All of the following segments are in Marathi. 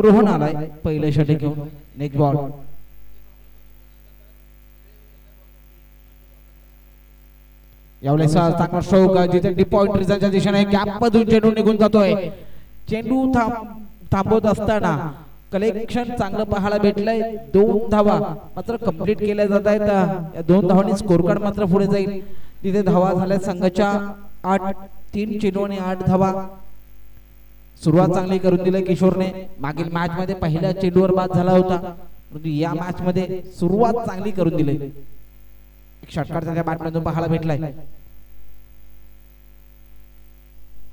रोहन आलाय पहिले षटक घेऊन. नेक्स्ट बॉल यावेळेस चांगला स्ट्रोक जिथे डीप पॉइंट रिझनच्या दिशेने गॅप मधून चेंडू निघून जातोय. चेंडू थांबवत असताना कलेक्शन चांगलं पाहायला भेटलंय. 2 धावा मात्र कंप्लीट केल्या जात आहेत. या 2 धावांनी स्कोर कार्ड मात्र पुढे जाईल. तिथे धावा झाल्या संघाच्या 8. 3 चेंडू आणि 8 धावा. सुरुवात चांगली करून दिली किशोरने. मागील मॅच मध्ये पहिल्या चेंडूवर बाद झाला होता, परंतु या मॅच मध्ये सुरुवात चांगली करून दिली. एक षटकार त्याच्या बॅटमधून पाहायला भेटलाय.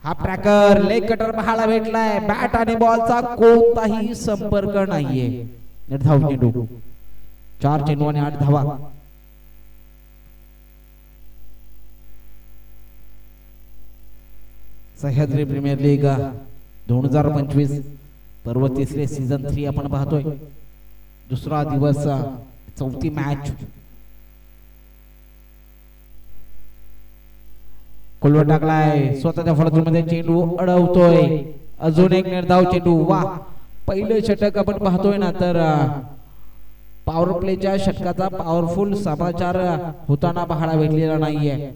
हा ट्रॅकर लेग कटर पाहायला भेटलाय. बॅट आणि बॉलचा कोणताही संपर्क नाहीये. निर्धाव चेंडू. 4 चेंडू आणि 8 धावा. सह्याद्री प्रीमियर लीग 2025 पर्व तिसरे सीझन 3 आपण पाहतोय. दुसरा दिवस, चौथी मॅच. कोलवर टाकलाय स्वतःच्या फलंदाजीमध्ये. चेंडू अडवतोय. अजून एक निर्धाव चेंडू. वा, पहिले षटक आपण पाहतोय ना, तर पॉवर प्लेच्या षटकाचा पॉवरफुल समाचार होताना पाहायला भेटलेला नाहीये.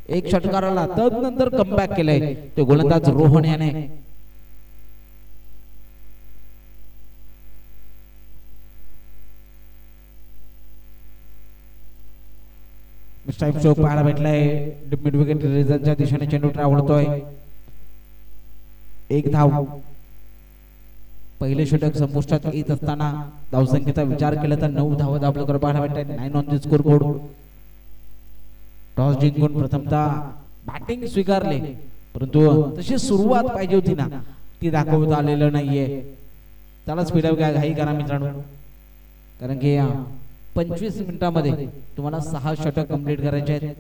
एक षटकाराला तदनंतर कमबॅक केलंय ते गोलंदाज रोहन याने. स्ट्राइक स्ट्रोक पाहायला भेटलाय. मिड विकेट रिझनच्या दिशेने चेंडू ट्रॅव्हल होतोय. 1 धाव. पहिले षटक संपुष्टात येत असताना धावसंख्येचा विचार केला तर 9 धावा दाबले कर पाहायला भेटतात. 9 on the score board. Toss जिंकून प्रथमतः बॅटिंग स्वीकारले, परंतु तशी सुरुवात पाहिजे होती ना, ती दाखवता आलेलं नाहीये. त्याला स्पीड अप घाई करा मित्रांनो, कारण की 25 मिनिटांमध्ये तुम्हाला 6 षटक कंप्लीट करायचे आहेत.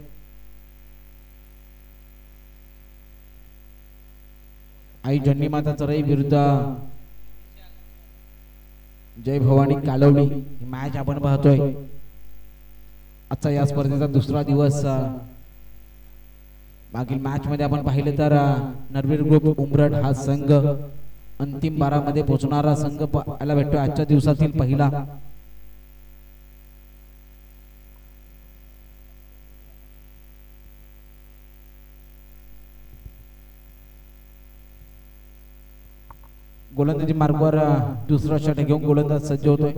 आई जन्नी माता चराई विरुद्ध जय भवानी कालवडी ही मॅच आपण पाहतोय. आजचा या स्पर्धेचा दुसरा दिवस. मागील मॅच मध्ये आपण पाहिले तर नरवीर ग्रुप उमरठ हा संघ अंतिम 12 मध्ये पोहोचणारा संघ पाहायला भेटतो. आजच्या दिवसातील पहिला. गोलंदाजी मार्गावर दुसरा षटक घेऊन गोलंदाज सज्ज होतोय.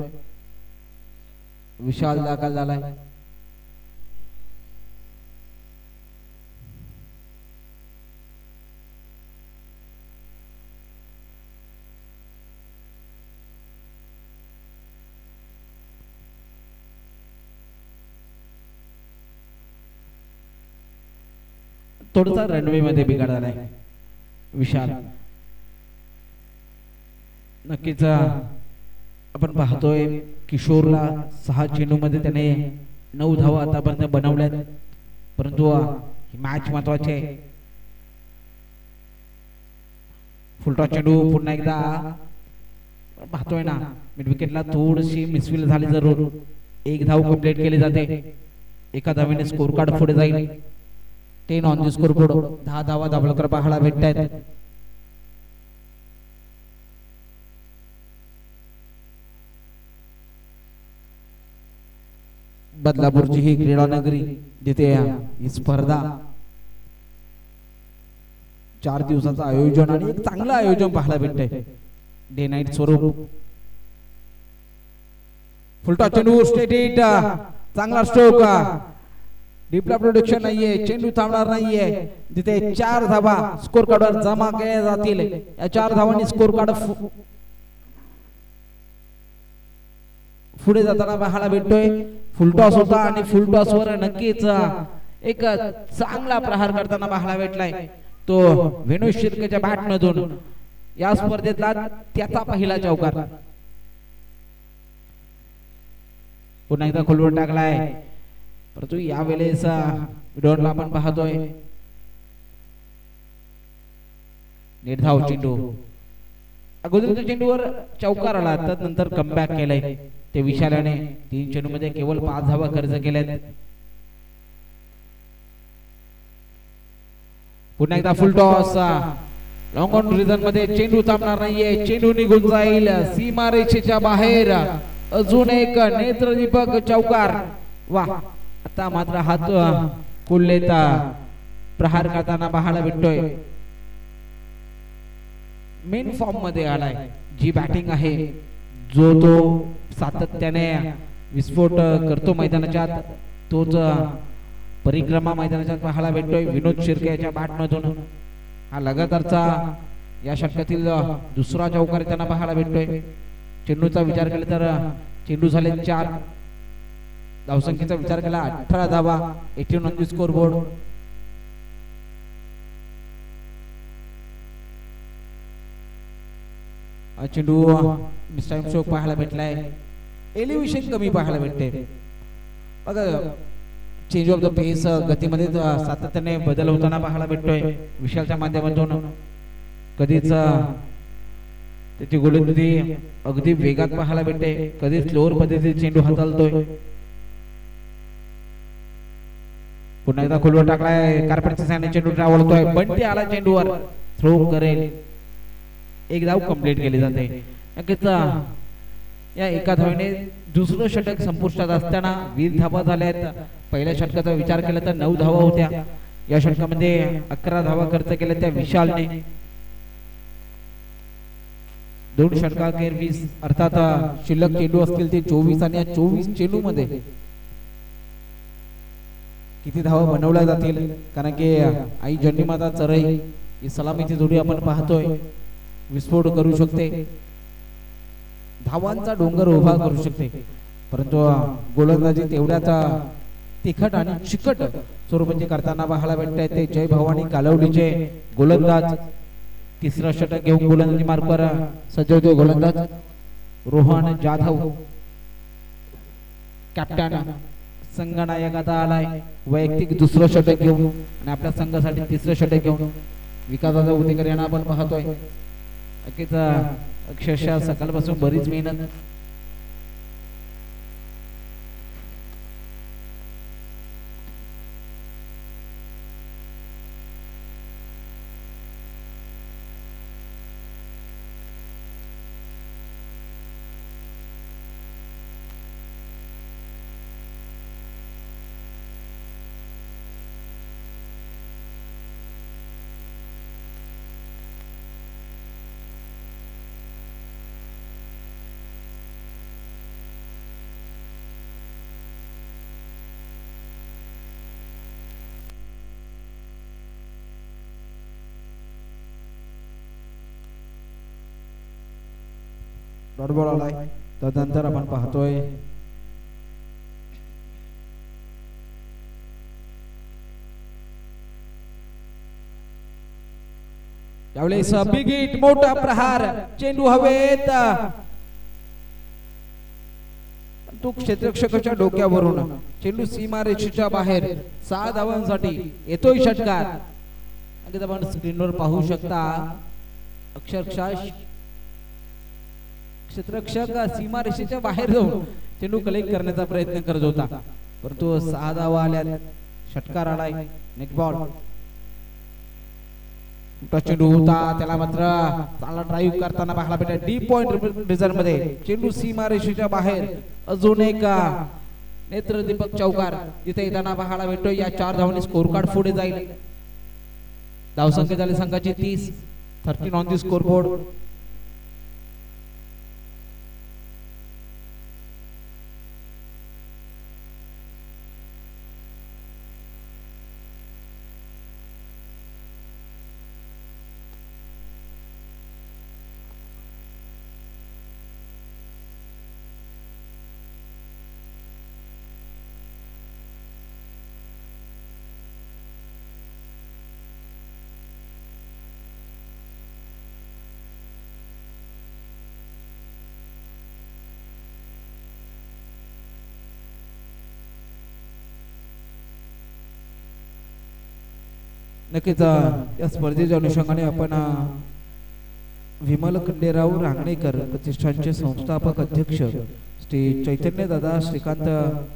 विशाल दाखल झालाय. थोडासा रनवे मध्ये बिघाड झालाय विशाल. नक्कीच आपण पाहतोय किशोरला 6 चेंडू मध्ये त्याने 9 धावा आतापर्यंत बनवल्यात, परंतु ही मॅच महत्वाची आहे. फुलटॉस चेंडू पुन्हा एकदा पाहतोय ना, मिड विकेटला थोडीशी मिसफिल झाली जरूर. 1 धाव कंप्लीट केली जाते. एका धावेने स्कोर कार्ड पुढे जाईल. 10 ऑन द स्कोर बोर्ड. 10 धावा दाबलकर पाहायला भेटतात. बदलापूरची ही क्रीडा नगरी, जिथे ही स्पर्धा 4 दिवसाचं आयोजन आणि एक चांगलं आयोजन पाहायला भेटतंय. डे नाईट स्वरूप. फुलटॉस चेंडू स्ट्रेट हिट. चांगला स्ट्रोक. डीपला प्रोडक्शन नाहीये. चेंडू थांबणार नाहीये. जिथे 4 धावा स्कोर कार्डवर जमा केल्या जातील. या 4 धावांनी स्कोर कार्ड पुढे जाताना पाहायला भेटतोय. फुलटॉस होता आणि फुलटॉस वर नक्कीच एक चांगला प्रहार करताना पाहायला भेटलाय तो वेणू शिर्केच्या बॅट मधून. या स्पर्धेतला त्याचा पहिला चौकार. पुन्हा एकदा खोलवर टाकलाय, परंतु यावेळेस विडोनला आपण पाहतोय निर्धाव चेंडू. अगोदरच्या चेंडूवर चौकार आला, त्यानंतर कमबॅक केलंय ते विशालाने. 3 चेंडू मध्ये केवळ 5 धावा खर्च केल्यात. पुन्हा एकदा फुल टॉस. लॉंग ऑन रिझन मध्ये चेंडू थांबणार नाहीये, चेंडू निघून जाईल सीमारेषेच्या बाहेर. अजून एक नेत्रदीपक चौकार. वा, आता मात्र हात कुल्लेता प्रहार करताना पाहायला भेटतोय. मेन फॉर्म मध्ये आलाय. जी बॅटिंग आहे, जो तो सातत्याने विस्फोट करतो मैदानाच्या, तोच परिक्रमा मैदानाच्या पाहायला भेटतोय विनोद शिर्के याच्या बॅट मधून. हा लगातारचा या षटकातील दुसरा चौकार त्यांना पाहायला भेटतोय. चेंडूचा विचार केला तर चेंडू झाले 4. धावसंख्येचा विचार केला 18 धावा, 18 ऑन द स्कोर बोर्ड. चेंडू मिसटाइम शॉट पाहायला भेटलाय. एलिव्हेशन कमी पाहायला भेटते बघा. चेंज ऑफ द पेस, गतीमध्ये सातत्याने बदल होताना पाहायला भेटतोय विशालच्या माध्यमातून. कधीच त्याची गोलंदाजी अगदी वेगात पाहायला भेटते, कधीच स्लोअर पद्धतीने चेंडू हाताळतोय. पुन्हा एकदा खोलवर टाकलाय, कार्पेटच्या साहाय्याने चेंडू ट्रॅव्हल बंटी आला चेंडूवर, थ्रो करेल. एक धाव कंप्लीट केली जाते. नक्कीच या एका धावेने दुसरं षटक संपुष्टात असताना 20 धावा झाल्यात. पहिल्या षटकाचा विचार केला तर 9 धावा होत्या. या षटकामध्ये 11 धावा खर्च केल्या त्या विशालने. 2 षटकाखेर 20, अर्थात शिल्लक चेंडू असतील ते 24 आणि या 24 चेंडू मध्ये किती धावा बनवल्या जातील, कारण की आई जन्नीमाता चरई ही सलामीची जोडी आपण पाहतोय. विस्फोट करू शकते, धावांचा डोंगर उभा करू शकते, परंतु गोलंदाजी तेवढ्याच तिखट आणि चिकट स्वरूपाची करताना पाहायला भेटते. ते जय भवानी कालवडीचे गोलंदाज. तिसरा षटक घेऊन गोलंदाजी मार्गावर सज्ज होते गोलंदाज रोहन जाधव. कॅप्टन संघनायक आता आलाय वैयक्तिक दुसरं षटक घेऊन आणि आपल्या संघासाठी तिसरं षटक घेऊन. विकासाचा उदेकर यांना आपण पाहतोय. नक्कीच अक्षरशः सकाळपासून बरीच मेहनत. डॉट बॉल आलाय. तदनंतर आपण पाहतोय यावेळेस बिग हिट, मोठा प्रहार, चेंडू हवेत. तो क्षेत्ररक्षकाच्या डोक्यावरून चेंडू सीमारेषेच्या बाहेर. 6 धावांसाठी येतोय षटकार. आपण स्क्रीनवर पाहू शकता अक्षरशः क्षेत्ररक्षक सीमारेषेच्या बाहेर जाऊन चेंडू कलेक्ट करण्याचा प्रयत्न करत होता, परंतु 6 धावा आल्या. षटकार आलाय. Next ball. चेंडू होता, त्याला मात्र चांगला ड्राईव्ह करताना पाहायला भेटला. डीप पॉइंट रिझर्व मध्ये चेंडू सीमारेषेच्या बाहेर. अजून एक नेत्रदीपक चौकार तिथे येताना पाहायला भेटतो. या 4 धावांनी स्कोर कार्ड पुढे जाईल. धावसंख्या झाली संघाची 30, 13 ऑन द स्कोर बोर्ड. नक्कीच या स्पर्धेच्या अनुषंगाने आपण विमल खंडेराव रांगणेकर प्रतिष्ठानचे संस्थापक अध्यक्ष श्री चैतन्य दादा श्रीकांत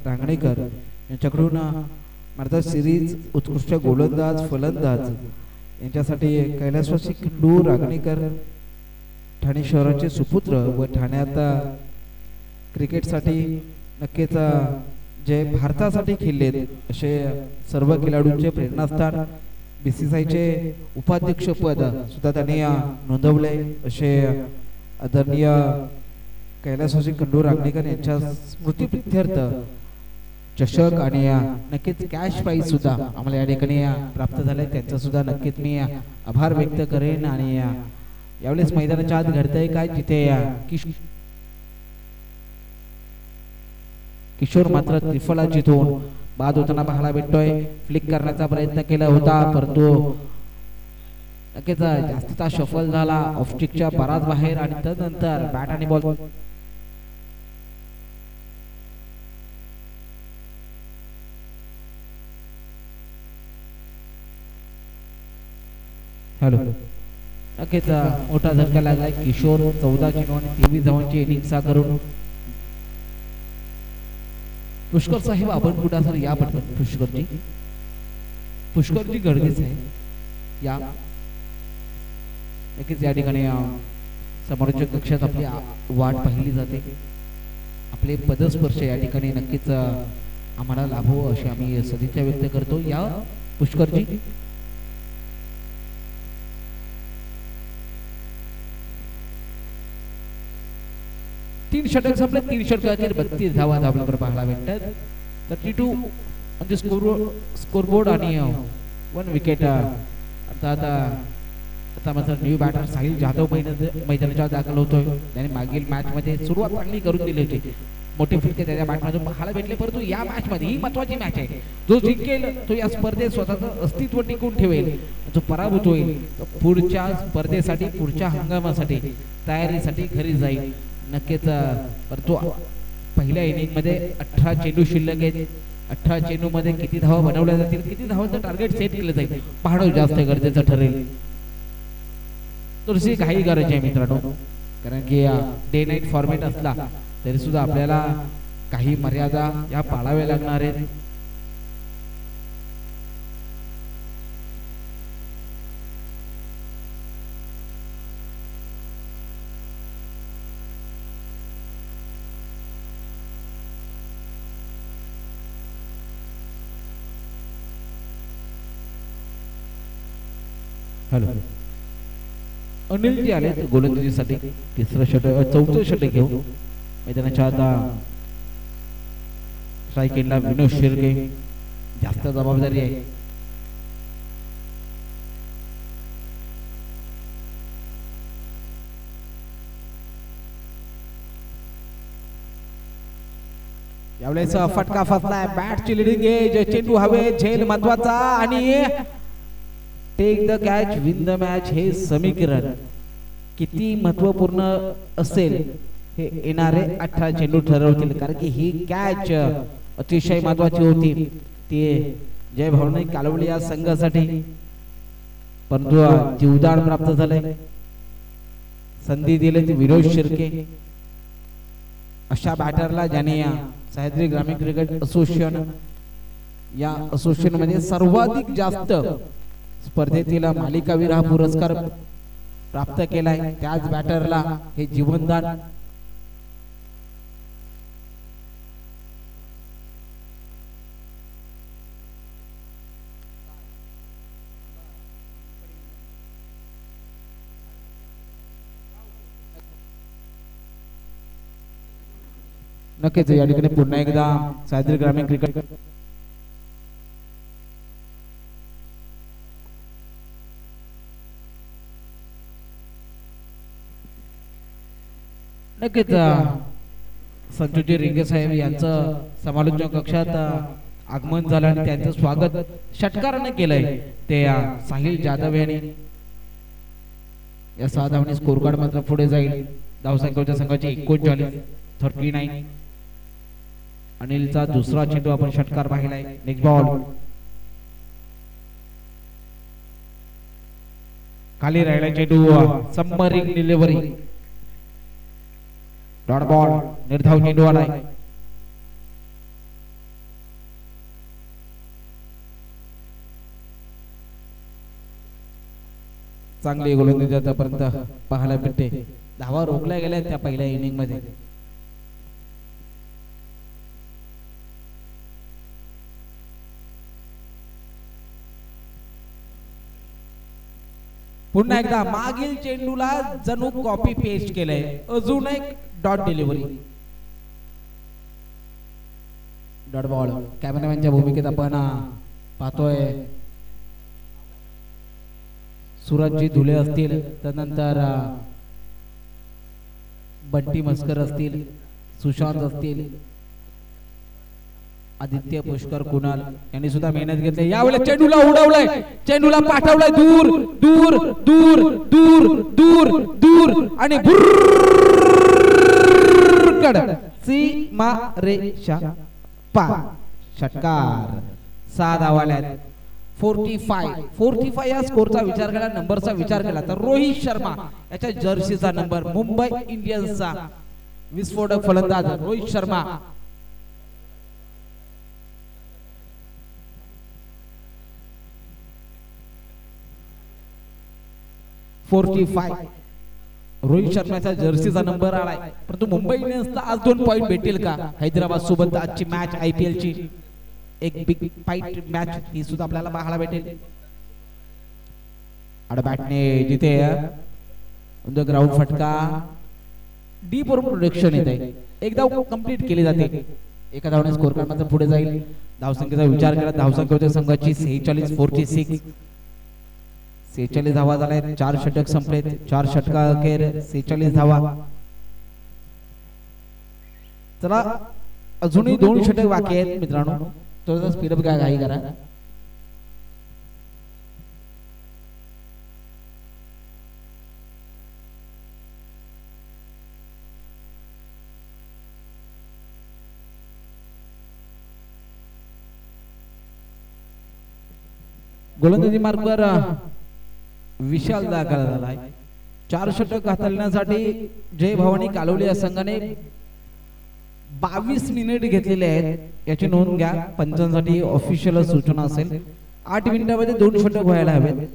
रांगणेकर यांच्याकडून भारतात सिरीज उत्कृष्ट गोलंदाज फलंदाज यांच्यासाठी कैलासवासी खंडू रागणेकर ठाणे शहराचे सुपुत्र व ठाण्यात क्रिकेटसाठी नक्कीच जे भारतासाठी खेळलेत असे सर्व खेळाडूंचे प्रेरणास्थान बीसीसीआयचे उपाध्यक्ष पद सुद्धा त्यांनी नोंदवले असे आदरणीय कैलासवासी खंडू रागणेकर यांच्या स्मृतीप्रित्यर्थ चषक आणि नक्कीच कॅश प्राइज सुद्धा आम्हाला या ठिकाणी प्राप्त झाले त्यांचा सुद्धा नक्कीच मी आभार व्यक्त करेन आणि यावेळेस मैदानाच्या आत घडतंय काय जिथे किशोर मात्र त्रिफला जिथून बाद होताना पाहायला भेटतोय फ्लिक करण्याचा प्रयत्न केला होता परंतु नक्कीच जास्तीचा शफल झाला ऑफस्टिकच्या बराच बाहेर आणि त्यानंतर बॅट आणि बॉल हॅलो नक्कीच मोठा झटका लागलाय किशोर 14 चेंडू आणि 23 धावांची इनिंग करून पुष्कर साहेब आपण कुठं सर या पटकन पुष्करजी गरजेच आहे या नक्कीच या ठिकाणी समोरच्या कक्षात आपली वाट पाहिली जाते आपले पदस्पर्श या ठिकाणी नक्कीच आम्हाला लाभो अशी आम्ही सदिच्छा व्यक्त करतो या पुष्करजी तीन षटक संपले 3 षटकातील 32 धावा धावल्यावर पाहायला भेटतात 32 म्हणजे स्कोरबोर्ड आणि 1 विकेट आता मात्र न्यू बॅटर साहिल जाधव मैदानाच्या दाखल होतोय त्याने मागील मॅच मध्ये सुरुवात चांगली करून दिली होती मोठे फटके त्याच्या मॅच मध्ये पाहायला भेटले परंतु या मॅच मध्ये ही महत्वाची मॅच आहे जो जिंकेल तो या स्पर्धेत स्वतःचं अस्तित्व टिकवून ठेवेल जो पराभूत होईल तो पुढच्या स्पर्धेसाठी पुढच्या हंगामासाठी तयारीसाठी घरी जाईल नक्कीच परंतु पहिल्या इनिंग मध्ये 18 चेंडू शिल्लक आहेत 18 चेंडू मध्ये किती धावा बनवल्या जातील किती धावांचं टार्गेट सेट केलं जाईल पाहणं जास्त गरजेचं ठरेल थोडीशी काही गरज आहे मित्रांनो कारण की डे नाईट फॉर्मॅट असला तरी सुद्धा आपल्याला काही मर्यादा या पाळाव्या लागणार आहेत हॅलो अनिल जी आले गोलंदाजीसाठी तिसरं षटक चौथं षटक घेऊ मैदानाच्या आता स्ट्राईक एंडला विनोद शिर्के जास्त जबाबदारी आहे यावेळेस फटका फसलाय बॅटची लिडिंग आहे चेंडू हवे झेल महत्वाचा आणि take the catch win the match हे समीकरण किती महत्वपूर्ण असेल हे येणारे 18 चेंडू ठरवतील कारण की ही कॅच अतिशय महत्वाची होती ती जय भावने कालवली या संघासाठी परंतु जीवदान प्राप्त झाले संधी दिली ती विनोद शिर्के अशा बॅटरला ज्याने सह्याद्री ग्रामीण क्रिकेट असोसिएशन या असोसिएशन मध्ये सर्वाधिक जास्त स्पर्धेतील मालिकावीर हा पुरस्कार प्राप्त केलाय त्याच बॅटरला हे जीवनदान नक्कीच या ठिकाणी पुन्हा एकदा सह्याद्री ग्रामीण क्रिकेट नक्कीच संजूजी रिंगे साहेब यांचं समालोचन कक्षात आगमन झालं आणि त्यांचं स्वागत षटकाराने केलंय ते साहिल जाधव यांनी या 6 धावांनी स्कोर कार्ड मात्र पुढे जाईल धावसंख्येच्या संघाची 39 अनिलचा दुसरा चेंडू आपण षटकार पाहिलाय नेक्स्ट बॉल खाली राहिला चेंडू सबमरीन डिलिव्हरी डॉट बॉल निर्धाव चेंडू आलाय चांगली गोलंदाजी आतापर्यंत पाहायला भेटते. धावा रोखल्या गेल्या त्या पहिल्या इनिंग मध्ये. पुन्हा एकदा मागील चेंडूला जणू कॉपी पेस्ट केलंय. अजून एक डॉट डिलिव्हरी. Dot ball. कॅमेरामॅनच्या भूमिकेत आपण पाहतोय सूरजजी धुले असतील, त्यानंतर बंटी मस्कर असतील, सुशांत असतील, आदित्य पुष्कर, कुणाल यांनी सुद्धा मेहनत घेतली. यावेळेला चेंडूला उडवलंय, चेंडूला पाठवलंय दूर दूर दूर दूर दूर दूर आणि भुर्रकड सीमा रेषा पार. षटकार. 6 धावा आल्यात. 45 या स्कोरचा विचार केला, नंबरचा विचार केला तर रोहित शर्मा याच्या जर्सीचा नंबर, मुंबई इंडियन्सचा विस्फोटक फलंदाज रोहित शर्मा. रोहित शर्माचा जर्सीचा नंबर आलाय, परंतु मुंबई इंडियन्सला आज 2 पॉइंट भेटेल का? हैदराबाद सोबत आजची मॅच IPL ची एक बिग फाईट मॅच ही सुद्धा आपल्याला पाहायला भेटेल. बॅटने जिथे ग्राउंड फटका डीप वरून प्रोडक्शन येत आहे, एकदा कंप्लीट केली जाते. एका धावाने स्कोर कार्ड मात्र पुढे जाईल. धावसंख्येचा विचार केला, धावसंख्या होते संघाची 46. 46 धावा झाल्यात. 4 षटक संपलेत. 4 षटका अखेर 46 धावा. चला अजूनही 2 षटक बाकी आहेत मित्रांनो. थोडासा स्पीडअप घाई करा. गोलंदाजी मार्कवर विशाल दाखल झालाय. 4 षटक हाताळण्यासाठी जय भवानी कालवली या संघाने 22 मिनिट घेतलेले आहेत, याची नोंद घ्या. पंचांसाठी ऑफिशियल सूचना असेल. 8 मिनिटांमध्ये 2 षटक व्हायला हवेत.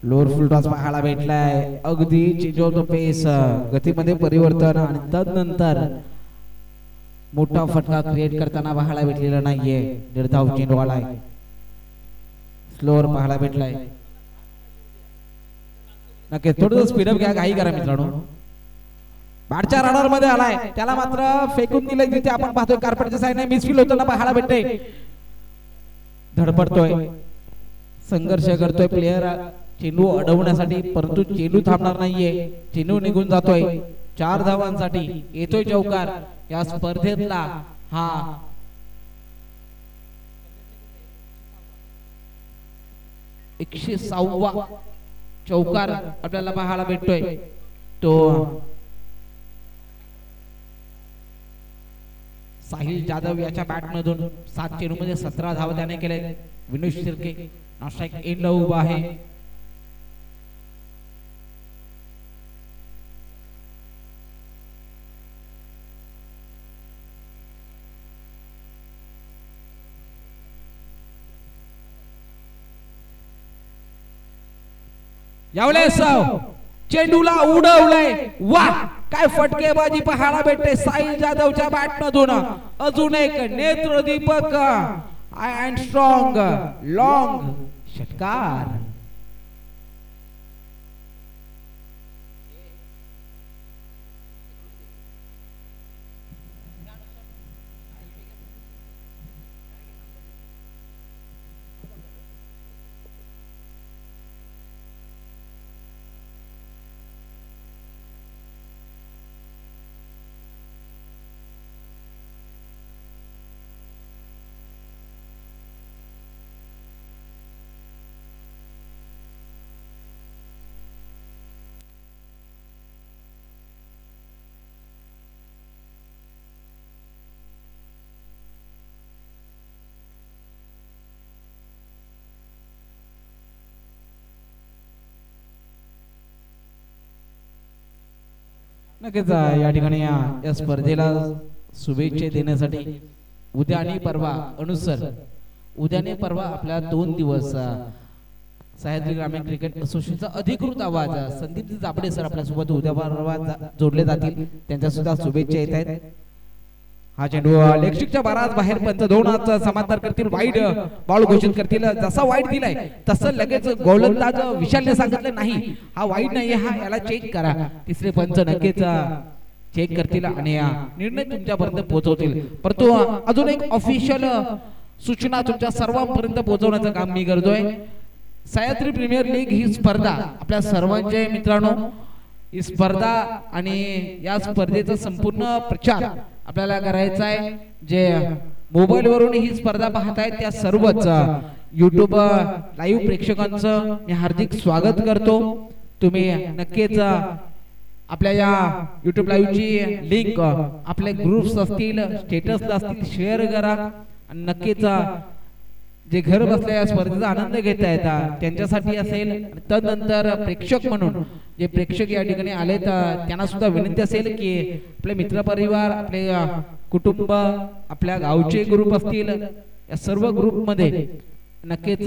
लोअर फुल टॉस पाहायला भेटलाय. अगदी चेंज ऑफ द पेस, गतीमध्ये परिवर्तन आणि तदनंतर मोठा फटका क्रिएट करताना पाहायला भेटलेला नाहीये. 1.5 धाव चेंडू आलाय. स्लोअर पाहायला भेटलाय. नक्की थोडं स्पीडअप घ्या, घाई करा मित्रांनो. बॅटच्या रडार मध्ये आलाय, त्याला मात्र फेकून दिलंय. जिथे आपण पाहतोय कार्पेटच्या साईडने मिसफील होताना पाहायला भेटते. धडपडतोय, संघर्ष करतोय प्लेयर चेंडू अडवण्यासाठी, परंतु चेंडू थांबणार नाहीये. चेंडू निघून जातोय. 4 धावांसाठी येतोय चौकार. या स्पर्धेतला हा 106वा चौकार आपल्याला पाहायला भेटतोय. तो साहिल जाधव याच्या बॅटमधून 7 चेंडूमध्ये 17 धावा त्याने केले. विनुष शिर्के नाशिक एंडला उभा आहे. यावेळेस चेंडूला उडवलंय. वाह, काय फटकेबाजी पाहायला भेटते साहिल जाधवच्या बॅटमधून. अजून एक नेत्रदीपक अँड स्ट्रॉंग लॉंग षटकार. नक्कीच या ठिकाणी या स्पर्धेला शुभेच्छा देण्यासाठी उद्या आणि परवा अनुसर उद्या आणि परवा आपल्या 2 दिवस सह्याद्री ग्रामीण क्रिकेट असोसिएशनचा अधिकृत आवाज संदीप जाबडे सर आपल्यासोबत उद्या परवा जोडले जातील, त्यांच्या सुद्धा शुभेच्छा येत आहेत. हा चेंडू लेगस्टिकच्या बारात बाहेर पंच दोनाचा समांतर करतील, वाईड बॉल घोषित करतील. जसा वाईड दिलाय तसं लगेच गोलंदाज विशालने सांगितलं नाही हा वाईड नाही, हा याला चेक करा. तिसरे पंच नक्कीच चेक करतील आणि निर्णय तुमच्यापर्यंत पोहोचवतील. परंतु अजून एक ऑफिशियल सूचना तुमच्या सर्वांपर्यंत पोहोचवण्याचं काम मी करतोय. सह्याद्री प्रीमियर लीग ही स्पर्धा आपल्या सर्वांचे मित्रांनो, ही स्पर्धा आणि या स्पर्धेचा संपूर्ण प्रचार आपल्याला करायचा आहे. जे मोबाईल वरून ही स्पर्धा पाहतायत त्या सर्वच YouTube लाईव्ह प्रेक्षकांचं मी हार्दिक स्वागत करतो. तुम्ही नक्कीच आपल्या या YouTube लाईव्हची लिंक आपले ग्रुप्स असतील, स्टेटस असतील, शेअर करा आणि नक्कीच जे घर बसल्या या स्पर्धेचा आनंद घेता येतात त्यांच्यासाठी असेल. तदनंतर प्रेक्षक म्हणून जे प्रेक्षक या ठिकाणी आले त्यांना सुद्धा विनंती असेल की आपले मित्रपरिवार, आपले कुटुंब, आपल्या गावचे ग्रुप असतील, या सर्व ग्रुपमध्ये नक्कीच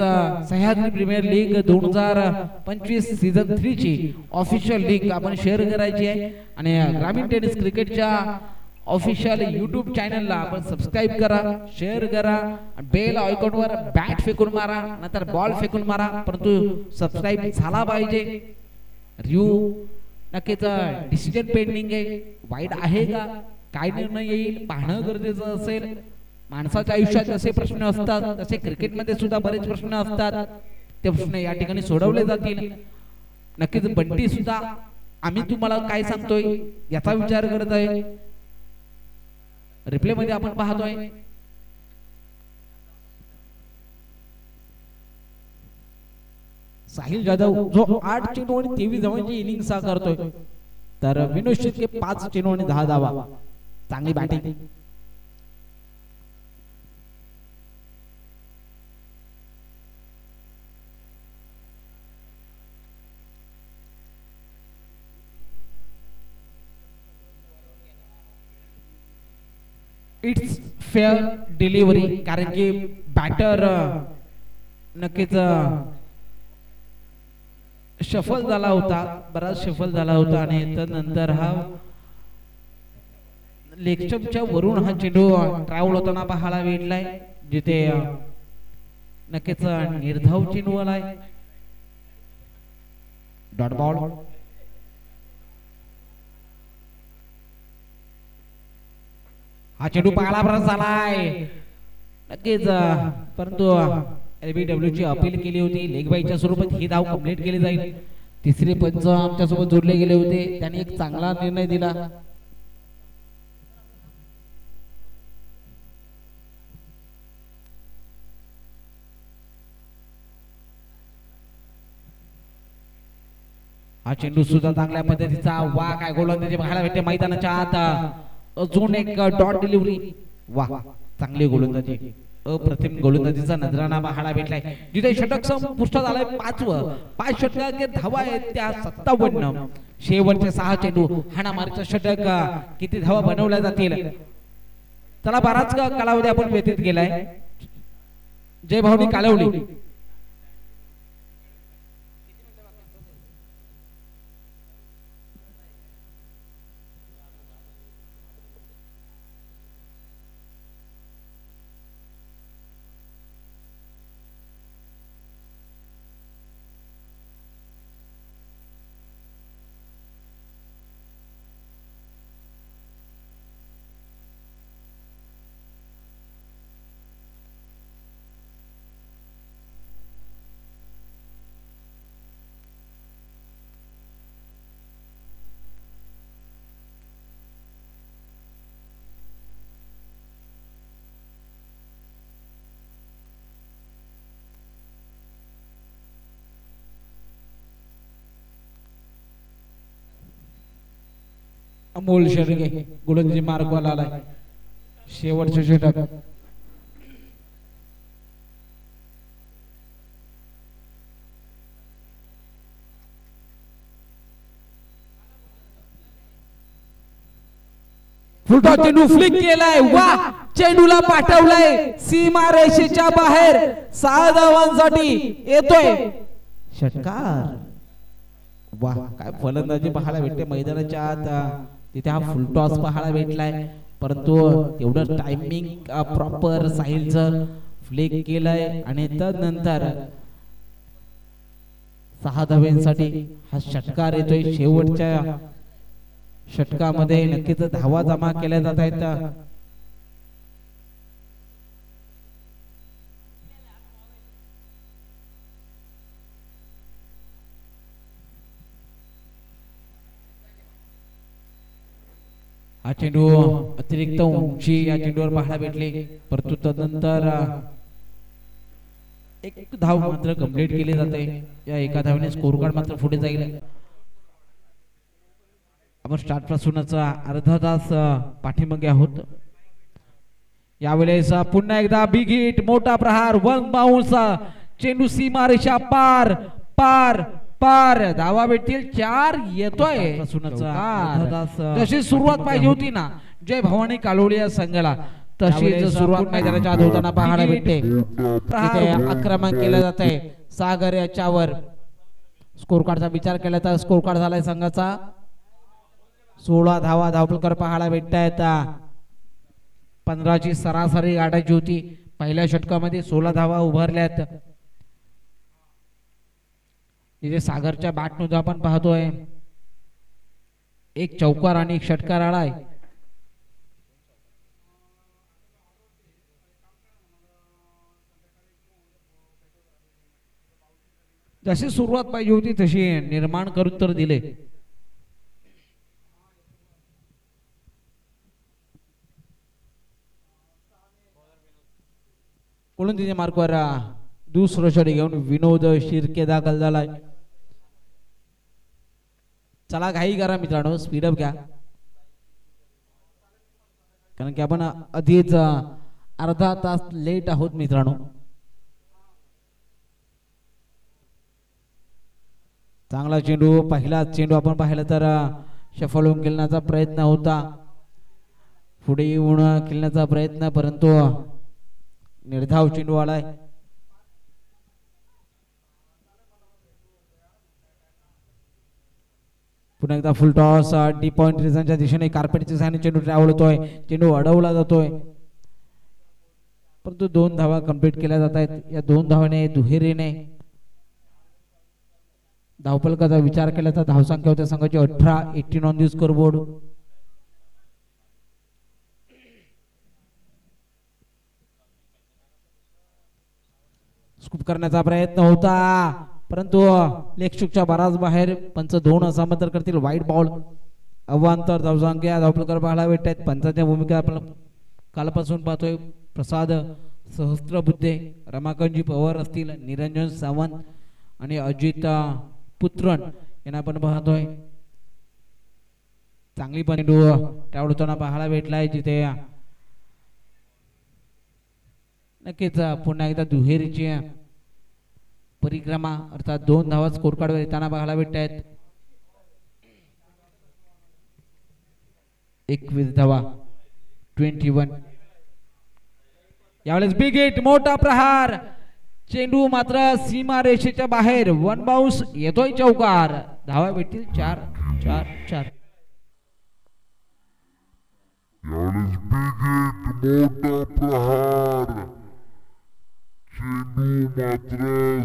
सह्याद्री प्रीमियर लीग 2025 सीझन 3 ची ऑफिशियल लिंक आपण शेअर करायची आहे आणि ग्रामीण टेनिस क्रिकेटच्या ऑफिशियल YouTube चॅनलला आपण सबस्क्राइब करा, शेअर करा, बेल आयकॉनवर बॅट फेकून मारा, नंतर बॉल फेकून मारा, परंतु सबस्क्राइब झाला पाहिजे. रिव्ह्यू नक्कीच डिसिजन पेंडिंग आहे, वाईड आहे का, काय निर्णय येईल पाहणं गरजेचं असेल. माणसाच्या आयुष्यात जसे प्रश्न असतात तसे क्रिकेटमध्ये सुद्धा बरेच प्रश्न असतात, ते प्रश्न या ठिकाणी सोडवले जातील. नक्कीच बंटी सुद्धा आम्ही तुम्हाला काय सांगतोय याचा विचार करत आहे. रिप्ले मध्ये आपण पाहतोय साहिल जाधव जो 8 चेंडू आणि 23 धावांची इनिंग करतोय, तर विनोद शेटके 5 चेंडू आणि 10 धावा. चांगली बॅटिंग. इट्स फेअर डिलिव्हरी, कारण की बॅटर नक्कीच शफल झाला होता, बराच शफल झाला होता आणि त्यानंतर हा लेगस्टंपच्या वरून हा चेंडू ट्रॅव्हल होताना पाहायला भेटलाय, जिथे नक्कीच निर्धाव चेंडू आलाय. Dot ball. हा चेंडू पाहायला बराच झालाय नक्कीच, परंतु LBW ची अपील केली होती, लेग बाईच्या स्वरूपात ही धाव कंप्लीट केली जाईल. तिसरे पंच आमच्या सोबत जोडले गेले होते, त्यांनी एक चांगला निर्णय दिला. हा चेंडू सुद्धा चांगल्या पद्धतीचा, वा काय गोलंदाजी पाहायला भेटते मैदानाच्या आत. अजून एक डॉट डिलिव्हरी, वा चांगली गोलंदाजी, अप्रतिम गोलंदाजीचा नजराणा पाहायला भेटलाय, जिथे षटक संपुष्ट झालाय. 5 षटकाचे धावा आहेत त्या 57. शेवटचे 6 चेंडू हाणामारीचं षटक किती धावा बनवल्या जातील त्याला बराच कालावधी आपण व्यतीत केलाय. जय भावनी कालवली. अमोल शेरगे गोलंदाजी मार्गवाला आलाय. शेवटचे षटक. फुलटॉस चेंडू फ्लिक केलाय, वा चेंडूला पाठवलाय सीमा रेषेच्या बाहेर, 6 धावांसाठी येतोय षटकार. वा काय फलंदाजी पाहायला भेटते मैदानाच्या आत. तिथे हा फुलटॉस पाहायला भेटलाय, परंतु एवढं टायमिंग प्रॉपर साहिलचं फ्लिक केलाय आणि तदनंतर 6 धावांसाठी हा षटकार येतोय. शेवटच्या षटकामध्ये नक्कीच धावा जमा केल्या जात आहेत. हा चेंडू अतिरिक्त उंची या चेंडूवर पाहायला भेटले, परंतु तदनंतर एक धाव मात्र कंप्लीट केली जाते. या एका धावेने स्कोर कार्ड मात्र पुढे जाईल. आपण स्टार्ट पासूनच अर्धा तास पाठीमागे आहोत. यावेळेस पुन्हा एकदा बिग हिट, मोठा प्रहार, 1 बाउंस, चेंडू सीमा रेषा पार पार पार, धावा भेटतील 4. येतोय जशी सुरुवात पाहिजे होती ना जय भवानी कालोडी या संघाला, तशीच सुरुवात मैदानाच्या आत होताना पाहायला भेटते. आक्रमण केलं जात आहे सागर याच्यावर. स्कोर कार्डचा विचार केला तर स्कोर कार्ड झालाय संघाचा 16 धावा धावपलकर पाहायला भेटतायत. 15ची सरासरी गाठायची होती. पहिल्या षटकामध्ये 16 धावा उभारल्यात. इथे सागरच्या बॅट मध्ये आपण पाहतोय एक चौकार आणि एक षटकार आलाय. जशी सुरुवात पाहिजे होती तशी निर्माण करून तर दिले. कोलंदाजी मार्कवर दुसरं षटक घेऊन विनोद शिर्के दाखल झालाय. चला घाई करा मित्रांनो, स्पीडअप घ्या, कारण की आपण आधीच अर्धा तास लेट आहोत मित्रांनो. चांगला चेंडू, पहिला चेंडू आपण पाहिलं तर शफल होऊन खेळण्याचा प्रयत्न होता, पुढे येऊन खेळण्याचा प्रयत्न, परंतु निर्धाव चेंडू आलाय. पुन्हा एकदा फुल टॉस, डी पॉइंट रिझनच्या दिशेने कार्पेटच्या साहाय्याने चेंडू ट्रॅव्हल होतोय, चेंडू अडवला जातोय, परंतु 2 धावा कंप्लीट केल्या जात आहेत. या 2 धावाने दुहेरीने धावफलकाचा विचार केला तर धावसंख्या होत्या संघाची 18 on the score board. Scoop करण्याचा प्रयत्न होता, परंतु लेगस्टूकच्या बराच बाहेर. पंच 2 असमांतर करतील. वाईट बॉल, अवांतर धावसंख्या धावफलकर पाहायला भेटत आहेत. पंचाच्या भूमिका आपण कालपासून पाहतोय. प्रसाद सहस्त्रबुद्धे, रमाकांतजी पवार असतील, निरंजन सावंत आणि अजित पुत्रण यांना आपण पाहतोय. चांगली पण त्यावेळी होताना पाहायला भेटलाय, जिथे नक्कीच पुन्हा एकदा दुहेरीची परिक्रमा अर्थात 2 धावा स्कोर कार्डवर येताना पाहायला भेटत आहेत. 21 धावा 21. यावेळेस बिग हिट, मोठा प्रहार, चेंडू मात्र सीमा रेषेच्या बाहेर, 1 बाउंस, येतोय चौकार, धावा भेटतील 4 4 4. यावेळेस बिग हिट, मोठा प्रहार, चेंडू मात्र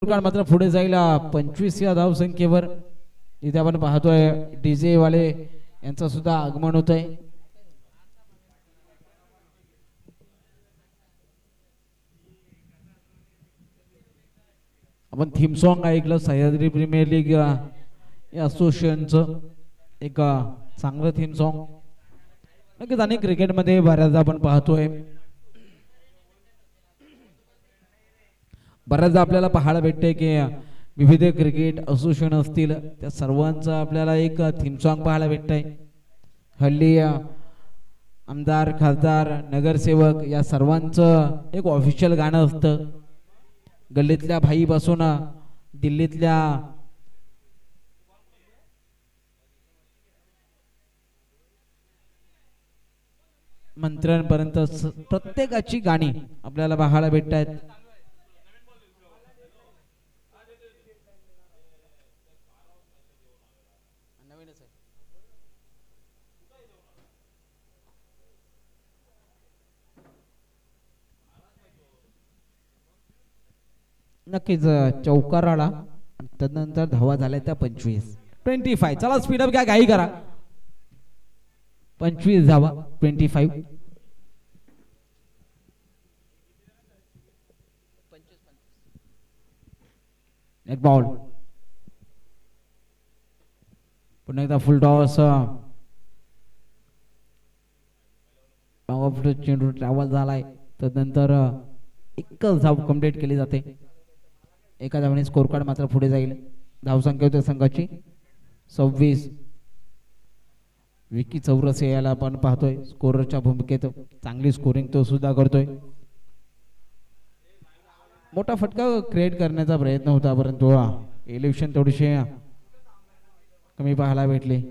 सीमा मात्र पुढे जाईल 25 या धावसंख्येवर. इथे आपण पाहतोय डीजे वाले यांचं सुद्धा आगमन होत आहे. आपण थीम सॉन्ग ऐकलं सह्याद्री प्रीमियर लीग असोसिएशनचं, एक चांगलं थीम सॉन्ग. नक्कीच अनेक क्रिकेटमध्ये बऱ्याचदा आपण पाहतोय, बऱ्याचदा आपल्याला पाहायला भेटते की विविध क्रिकेट असोसिएशन असतील त्या सर्वांचं आपल्याला एक थीम सॉन्ग पाहायला भेटतंय. हल्ली आमदार, खासदार, नगरसेवक या सर्वांचं एक ऑफिशियल गाणं असतं. गल्लीतल्या भाई बसून दिल्लीतल्या मंत्र्यांपर्यंत प्रत्येकाची गाणी आपल्याला पाहायला भेटतात. नक्कीच चौकार आला त्यानंतर धावा झाल्या त्या 25 चला स्पीडअप घ्या घाई करा 25 धावा 25 एक बॉल पुन्हा एकदा फुल टॉस चेंडू ट्रॅव्हल झालाय त्यानंतर एकच धाव कंप्लीट केली जाते. एका धावाने स्कोर कार्ड मात्र पुढे जाईल. धावसंख्या होते संघाची 26. विकी चौरसे याला आपण पाहतोय स्कोररच्या भूमिकेत चांगली स्कोरिंग तो सुद्धा करतोय. मोठा फटका क्रिएट करण्याचा प्रयत्न होता परंतु इलेक्शन थोडीशी कमी पाहायला भेटली.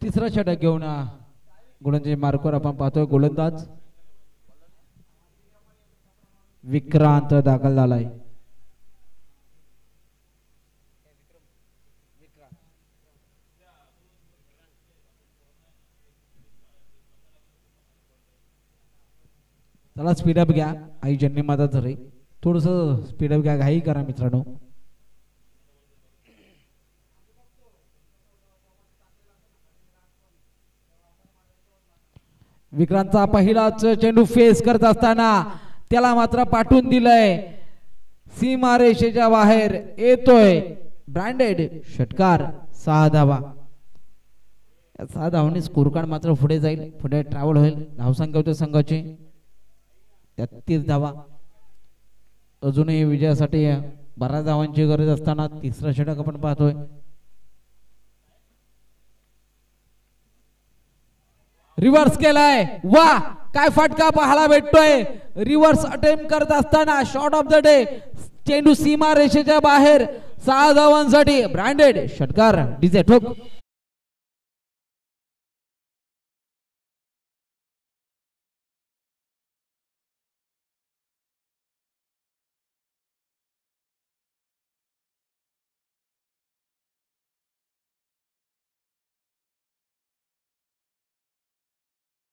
तिसरा षटक घेऊन गोलंदाजी मार्कवर आपण पाहतोय गोलंदाज विक्रांत दाखल झालाय. चला स्पीडअप घ्या आई जन्नी माता झरे थोडस स्पीडअप घ्या घाई करा मित्रांनो. विक्रांतचा पहिलाच चेंडू फेस करत असताना त्याला मात्र पाठवून दिलंय सीमा रेषेच्या बाहेर येतोय ब्रँडेड षटकार 6 धावा. 6 धावांनी स्कोर कार्ड मात्र पुढे जाईल पुढे ट्रॅव्हल होईल. धावसंख्या होते संघाची 33 धावा. अजूनही विजयासाठी 12 धावांची गरज असताना तिसरा षटक आपण पाहतोय. रिव्हर्स केलाय वा काय फटका पाहायला भेटतोय. रिव्हर्स अटेम्प्ट करत असताना शॉट ऑफ द डे चेंडू सीमा रेषेच्या बाहेर 6 धावांसाठी ब्रँडेड षटकार डीजे ठोक.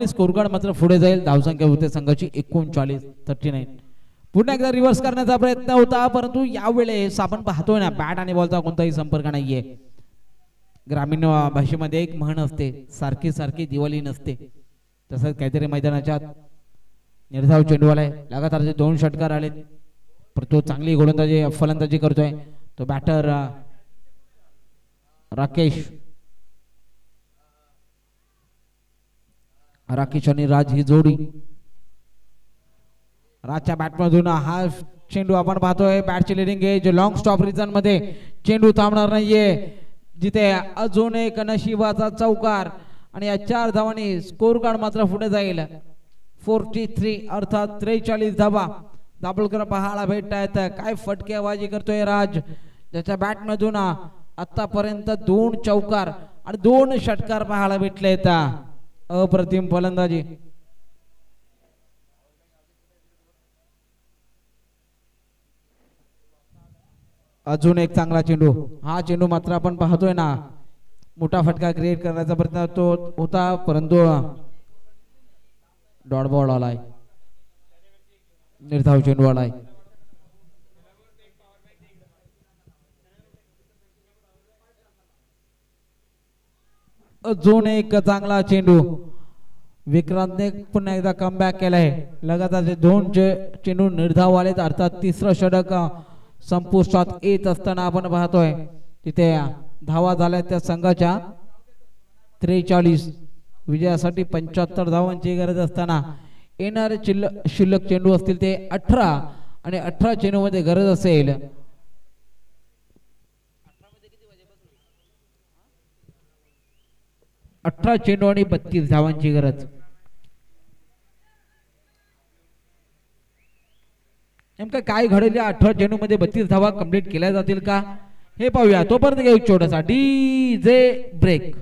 स्कोर कार्ड मात्र पुढे जाईल. धावसंख्या होते संघाची 39. पुन्हा एकदा रिव्हर्स करण्याचा प्रयत्न होता परंतु यावेळेस आपण पाहतोय ना बॅट आणि बॉलचा कोणताही संपर्क नाहीये. ग्रामीण भाषेमध्ये एक म्हण असते सारखी सारखी दिवाळी नसते तसंच काहीतरी मैदानाच्या निर्धाव चेंडू आलाय. लगातार 2 षटकार आले परंतु चांगली गोलंदाजी फलंदाजी करतोय तो बॅटर राकेश आणि राज ही जोडी. राजच्या बॅटमधून हा चेंडू आपण पाहतोय बॅटची leading edge long stop region मध्ये चेंडू थांबणार नाहीये जिथे अजून एक नशिबाचा चौकार आणि या 4 धावांनी स्कोर कार्ड मात्र पुढे जाईल. 43 अर्थात 43 धावा दाभोलकर पाहायला भेटतायत. काय फटकेबाजी करतोय राज ज्याच्या बॅटमधून आतापर्यंत 2 चौकार आणि 2 षटकार पाहायला भेटलेत. अप्रतिम फलंदाजी. अजून एक चांगला चेंडू. हा चेंडू मात्र आपण पाहतोय ना, मोठा फटका क्रिएट करण्याचा प्रयत्न तो होता, परंतु डॉट बॉल आलाय, निर्धाव चेंडू आलाय. अजून एक चांगला चेंडू. विक्रांतने पुन्हा एकदा कमबॅक केलाय. लगातार 2 चेंडू निर्धाव आलेत, अर्थात तिसरं षटक संपुष्टात येत असताना आपण पाहतोय तिथे धावा झाल्या त्या संघाच्या 43. विजयासाठी 75 धावांची गरज असताना येणारे शिल्लक चेंडू असतील ते 18 आणि 18 चेंडू मध्ये गरज असेल 18 चेंडू आणि 32 धावांची गरज. नेमकं काय घडेल या 18 चेंडू मध्ये 32 धावा कंप्लीट केल्या जातील का हे पाहूया. तोपर्यंत एक छोटासा डीजे ब्रेक.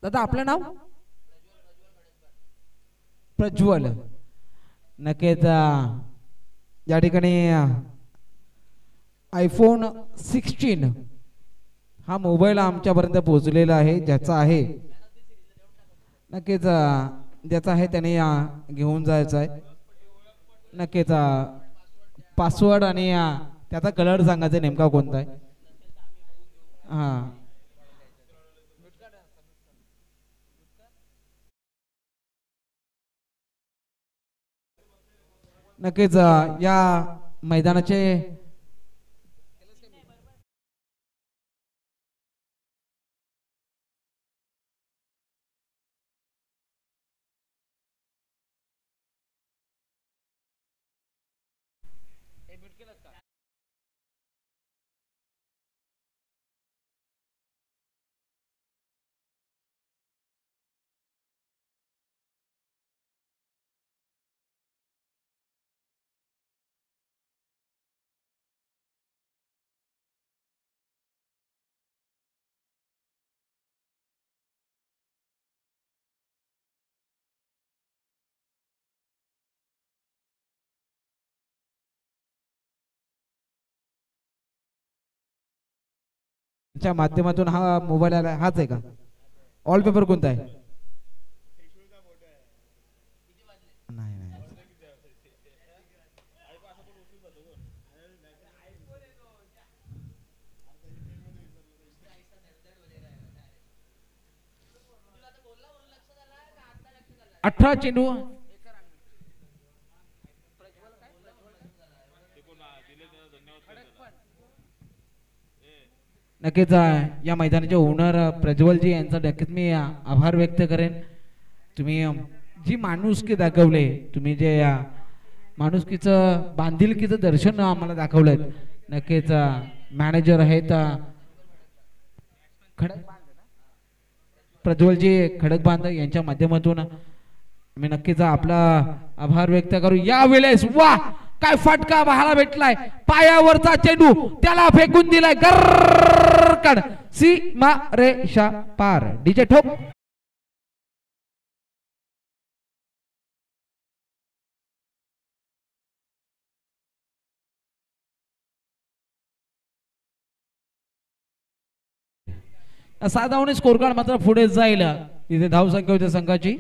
दादा आपलं नाव? प्रज्वल. नक्कीच या ठिकाणी आयफोन 16 हा मोबाईल आमच्यापर्यंत पोहोचलेला आहे, ज्याचा आहे नक्कीच ज्याचा आहे त्याने घेऊन जायचं आहे. नक्कीच पासवर्ड आणि त्याचा कलर सांगायचा नेमका कोणता आहे. हां नक्कीच या मैदानाचे च्या माध्यमातून हा मोबाईल आला, हाच आहे का? वॉलपेपर कोणता आहे? नाही नाही 18 चेंडू. नक्कीच या मैदानाचे ओनर प्रज्वलजी यांचा नक्कीच मी आभार व्यक्त करेन. तुम्ही जी माणुसकी दाखवले, तुम्ही जे माणुसकीचं बांधिलकीचं दर्शन आम्हाला दाखवलंय. नक्कीच मॅनेजर आहेत प्रज्वलजी खडकबांध यांच्या माध्यमातून मी नक्कीच आपला आभार व्यक्त करू. यावेळेस वा काय फटका पाहायला भेटलाय. पायावरचा चेंडू त्याला फेकून दिलाय गरकड सीमा रेषा पार. डीजे ठोक. साधावणे स्कोर कार्ड मात्र पुढे जाईल. तिथे धाव संख्या होती संघाची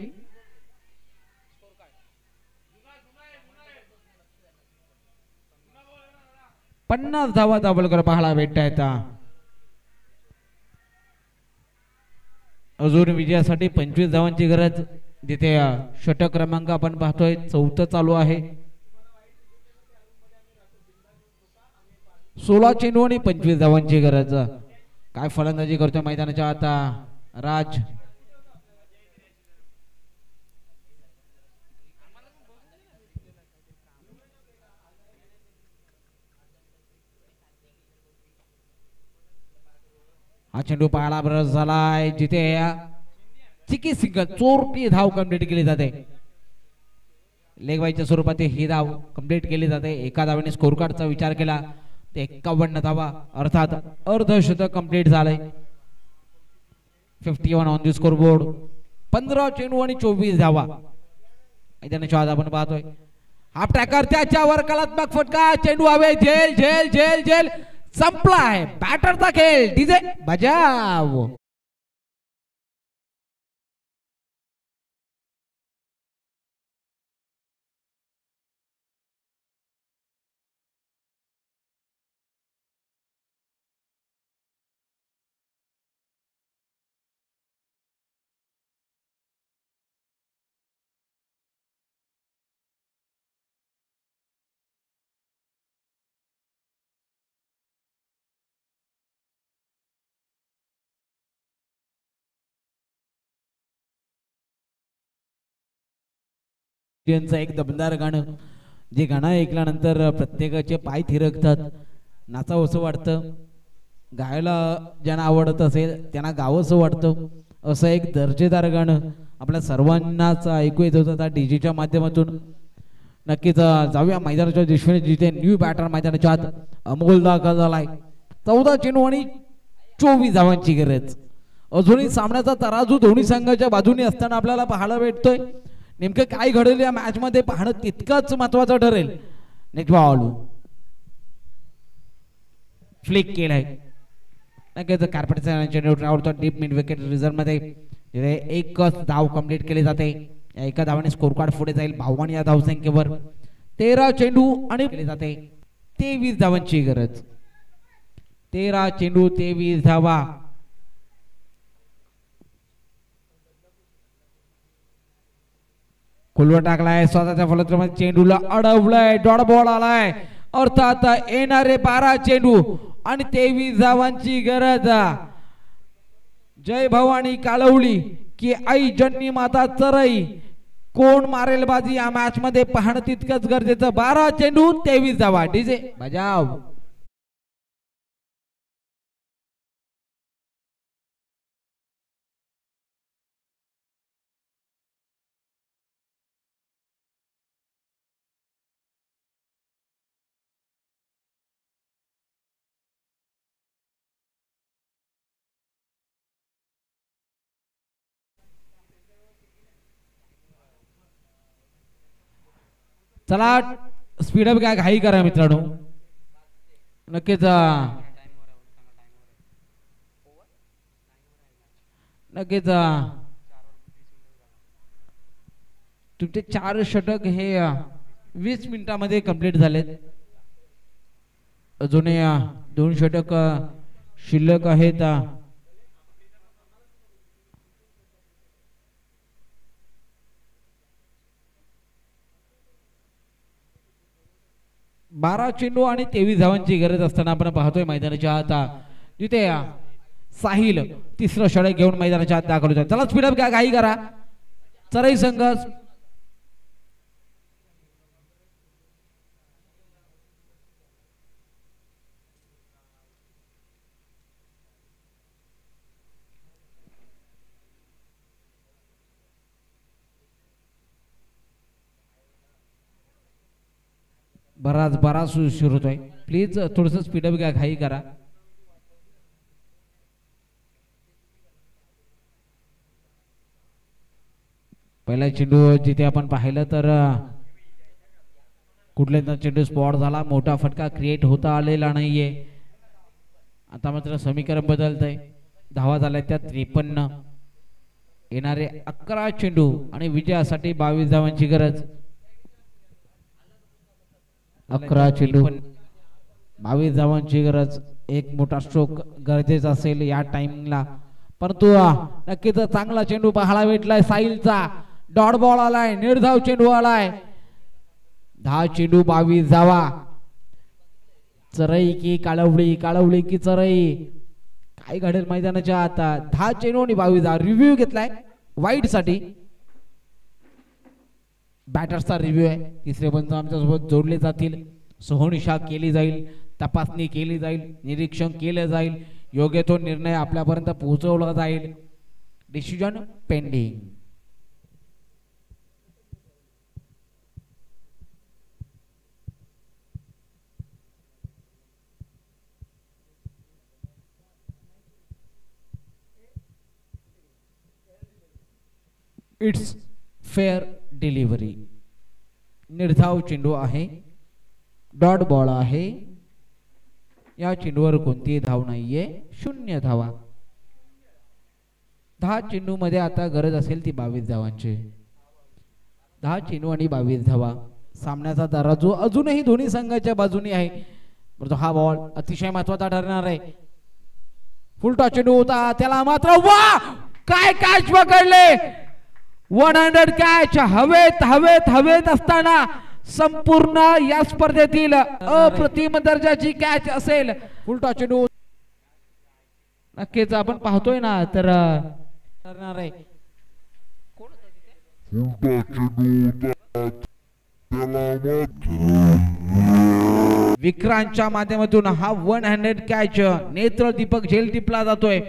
50 धावा दाबलकर पाहायला भेटतायत. अजून विजयासाठी 25 धावांची गरज. जिथे षटक क्रमांक आपण पाहतोय 4 चालू आहे. 16 चेंडू आणि 25 धावांची गरज. काय फलंदाजी करतोय मैदानाच्या आता राज. हा चेंडू पाहायला बरं झालाय. जिथे चिकी सिंगल चोरटी धाव कंप्लीट केली जाते. लेग बायच्या स्वरूपात ही धाव कंप्लीट केली जाते. एका धावेने स्कोर कार्डचा विचार केला ते 51 धावा अर्थात अर्धशतक कंप्लीट झालंय. 51 ऑन दी स्कोर बोर्ड. 15 चेंडू आणि 24 धावा मैदानाच्या आत आपण पाहतोय. हाफ ट्रॅकर त्याच्यावर कलात्मक फटका. चेंडू हवे. झेल झेल झेल झेल संपला आहे बॅटरचा खेळ. डीजे बजाव. एक दमदार गाणं, जे गाणं ऐकल्यानंतर प्रत्येकाचे पाय थिरकतात, नाचावं असं वाटतं. गायला ज्यांना आवडत असेल त्यांना गावंसं वाटतं. असं एक दर्जेदार गाणं आपल्या सर्वांनाच ऐकू येत होतं त्या डीजेच्या माध्यमातून. नक्कीच जाऊया मैदानाच्या दिशेने जिथे न्यू बॅटर मैदानाच्या आत अमोल दाखल झालाय. 14 चेंडू आणि 24 धावांची गरज. अजूनही सामन्याचा तराजू दोन्ही संघाच्या बाजूने असताना आपल्याला पाहायला भेटतोय. नेमकं काय घडेल या मॅच मध्ये पाहणं तितकंच महत्वाचं ठरेल. नेक्स्ट बॉल फ्लिक केलाय. नक्कीच कार्पेटचा चेंडू ट्रॅव्हलचा डीप मिड विकेट रिझर्व्ह मध्ये एकच धाव कंप्लीट केली जाते. एका धावाने स्कोर कार्ड पुढे जाईल 52 या धावसंख्येवर. 13 चेंडू आणि केली जाते 23 धावांची गरज. 13 चेंडू 23 धावा. कुलवा टाकलाय स्वतःच्या फलंदाजीमध्ये. चेंडूला अडवलाय. डॉट बॉल आलाय. अर्थात येणारे 12 चेंडू आणि 23 धावांची गरज. जय भवानी कालवली की आई जननी माता चरई. कोण मारेल बाजी या मॅच मध्ये पाहणं तितकंच गरजेचं. 12 चेंडू 23 धावा. डीजे बजाव. चला स्पीडअप काय घाई करा मित्रांनो. नक्कीच नक्कीच तुमचे 4 षटक हे 20 मिनिटांमध्ये कंप्लीट झालेत. अजून 2 षटक शिल्लक आहेत. बारा चेंडू आणि 23 धावांची गरज असताना आपण पाहतोय मैदानाच्या आत जिथे साहिल तिसरं षटक घेऊन मैदानाच्या आत दाखल होतात. चला स्पीडअप घ्या, घाई करा. चरई संघ बराच सुरू होतोय. प्लीज थोडस स्पीडअप घ्या, घाई करा. पहिला चेंडू जिथे आपण पाहिलं तर कुठल्या चेंडू स्पॉट झाला. मोठा फटका क्रिएट होता आलेला नाहीये. आता मात्र समीकरण बदलतंय. धावा झाल्या त्या 53. येणारे 11 चेंडू आणि विजयासाठी 22 धावांची गरज. 11 चेंडू 22 धावांची गरज. एक मोठा स्ट्रोक गरजेचा असेल या टाइमला, परंतु नक्कीच चांगला चेंडू पाहायला भेटलाय साहिलचा. डॉट बॉल आलाय, निर्धाव चेंडू आलाय. 10 चेंडू 22 धावा. चरई की काळवडी, काळवडी की चरई, काय घडेल मैदानाच्या आता. 10 चेंडू आणि 22 धावा. रिव्ह्यू घेतलाय वाईट साठी. बॅटर्सचा रिव्ह्यू आहे. तिसरे पंच आमच्यासोबत जोडले जातील. शहानिशा केली जाईल, तपासणी केली जाईल, निरीक्षण केले जाईल, योग्य तो निर्णय आपल्यापर्यंत पोहोचवला जाईल. Decision pending. It's fair delivery. निर्धाव चेंडू आहे, डॉट बॉल आहे. या चेंडूवर कोणतीही धाव नाहीये, 0 धावा. 10 चेंडू मध्ये आता गरज असेल ती 22 धावांची. 10 चेंडू आणि 22 धावा. सामन्याचा दराजू अजूनही दोन्ही संघाच्या बाजूने आहे, परंतु हा बॉल अतिशय महत्वाचा ठरणार आहे. फुल टॉस चेंडू होता, त्याला मात्र वा काय कॅच पकडले. 100 कॅच हवेत हवेत हवेत असताना संपूर्ण या स्पर्धेतील अप्रतिम दर्जाची कॅच असेल. फुल टॉस चेंडू नक्कीच आपण पाहतोय ना, तर ठरणार आहे. विक्रांतच्या माध्यमातून हा 100 कॅच नेत्र दीपक झेल टिपला जातोय.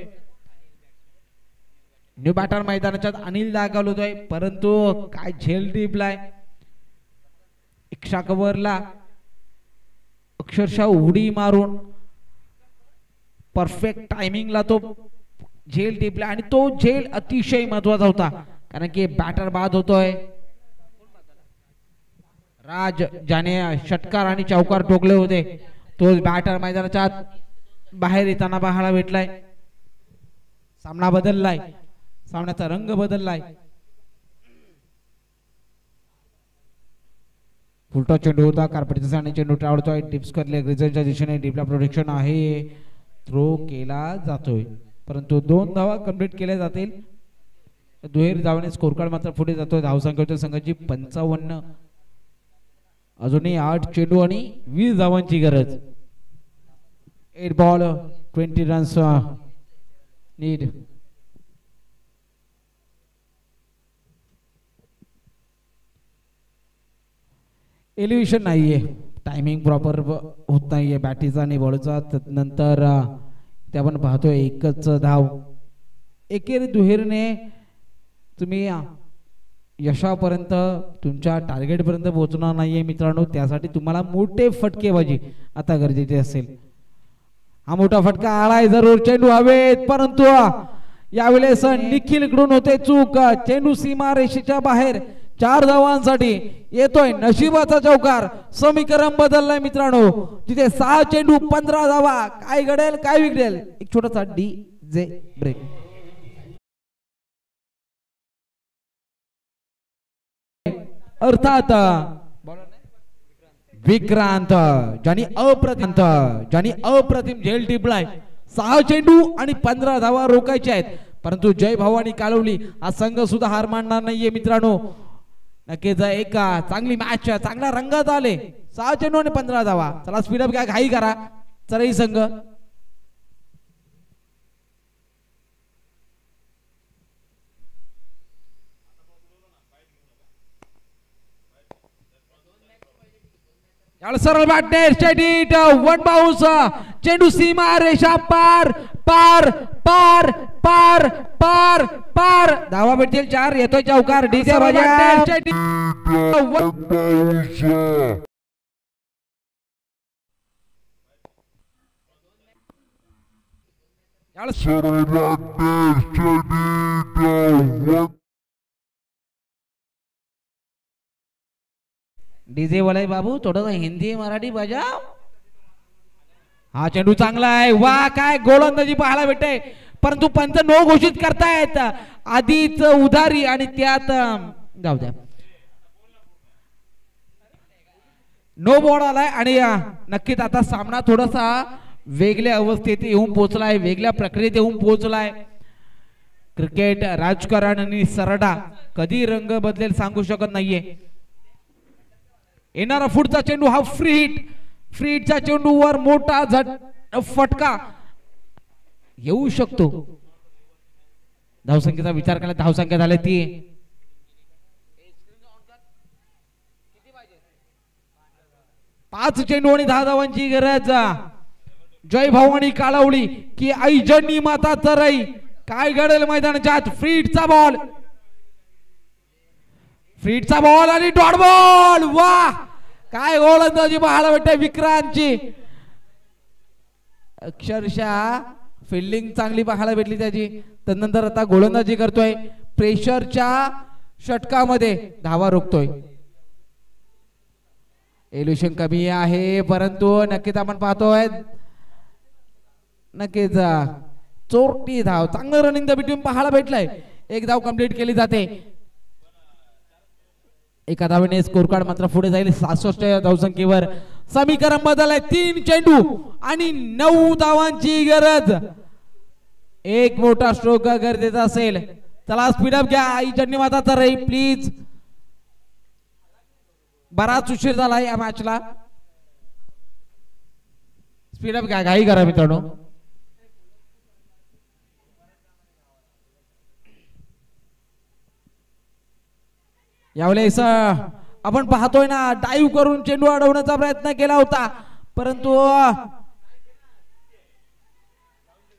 न्यू बॅटर मैदानाच्यात अनिल दाखल होतोय, परंतु काय झेल टिपलाय. इक्षा कव्हरला अक्षरशः उडी मारून परफेक्ट टायमिंगला तो झेल टिपला आणि तो झेल अतिशय महत्वाचा होता, कारण की बॅटर बाद होतोय. राज ज्याने षटकार आणि चौकार ठोकले होते, तो बॅटर मैदानाच्या बाहेर येताना पाहायला भेटलाय. सामना बदललाय, सामन्याचा रंग बदललाय. फुलटॉस चेंडू होता, कार्पेटचा आणि चेंडू टाळतोय. टिप्स करले ग्रिझनच्या दिशेने, डीपला प्रोटेक्शन आहे, थ्रो केला जातोय, परंतु 2 धावा कंप्लीट केल्या जातील. दुहेरी धावाने स्कोर कार्ड मात्र पुढे जातोय. धावसंख्या संघाची 55. अजूनही 8 चेंडू आणि 20 धावांची गरज. 8 बॉल 20 रन्स नीड. एलिव्हेशन नाहीये, टायमिंग प्रॉपर होत नाहीये बॅटीचा आणि बॉलचा. नंतर ते आपण पाहतोय एकच धाव. एकेरी दुहेरीने तुम्ही यशापर्यंत, तुमच्या टार्गेट पर्यंत पोहोचणार नाहीये मित्रांनो. त्यासाठी तुम्हाला मोठे फटकेबाजी आता गरजेचे असेल. हा मोठा फटका आलाय जरूर, चेंडू हवेत, परंतु यावेळेस निखिल कडून होते चूक. चेंडू सीमा रेषेच्या बाहेर. 4 धावांसाठी येतोय नशिबाचा चौकार. समीकरण बदललाय मित्रांनो. तिथे 6 चेंडू 15 धावा. काय घडेल काय बिघडेल. एक छोटासा DJ ब्रेक. अर्थात विक्रांत ज्यांनी अप्रतिम झेल टिपलाय. 6 चेंडू आणि 15 धावा रोखायचे आहेत, परंतु जय भवानी कालवली हा संघ सुद्धा हार मानणार नाहीये मित्रांनो. नक्कीच एक चांगली मॅच, चांगला रंगात आले. 6 चेंडू आणि 15 धावा. चला स्पीडअप घ्या, घाई करा चरई संघ. सरळ बॅटनेर स्टेडीट 1 बाउन्स. चेंडू सीमा रेषा पार पार पार पार पार पार. धावा भेटतील 4. येतोय चौकार. डीजे वाजा. डीजे वाले बाबू थोडं हिंदी मराठी बजाव. हा चेंडू चांगला आहे. वा काय गोलंदाजी पाहायला भेटते, परंतु पंच नो घोषित करतायत. आधीच उधारी आणि त्यात जाऊ द्या, नो बॉल आलाय. आणि नक्कीच आता सामना थोडासा वेगळ्या अवस्थेत येऊन पोहोचलाय, वेगळ्या प्रक्रियेत येऊन पोहोचलाय. क्रिकेट राजकारण आणि सरडा कधी रंग बदलेल सांगू शकत नाहीये. येणारा पुढचा चेंडू हा फ्री हिट. फ्री हिटच्या चेंडूवर मोठा फटका येऊ शकतो. धावसंख्येचा विचार केला, धावसंख्या झाली ती 5 चेंडू आणि 10 धावांची गरज. जय भवानी काळवली की आई जनी माता चरई. काय घडेल मैदानाच्या आत. फ्री हिटचा बॉल, फ्री हिटचा बॉल आणि डॉट बॉल. वा काय गोलंदाजी पाहायला भेटते विक्रांतची. अक्षरशः फिल्डिंग चांगली पाहायला भेटली त्याची. त्यानंतर आता गोलंदाजी करतोय. प्रेशरच्या षटकामध्ये धावा रोखतोय. एल्युशन कमी आहे परंतु नक्कीच आपण पाहतोय नक्कीच चोरटी धाव. चांगलं रनिंग द बिटवीन पाहायला भेटलंय. एक धाव कंप्लीट केली जाते. एका धावेने स्कोर कार्ड मात्र पुढे जाईल 66 धावसंख्येवर. समीकरण बदलय. 3 चेंडू आणि 9 धावांची गरज. एक मोठा स्ट्रोक गरजेचा असेल. चला स्पीडअप घ्या. आई चंडी माता तर प्लीज. बराच उशीर झाला या मॅचला. स्पीडअप घ्या. घाई करा मित्रांनो. यावेळेस आपण पाहतोय ना डाईव्ह करून चेंडू अडवण्याचा प्रयत्न केला होता परंतु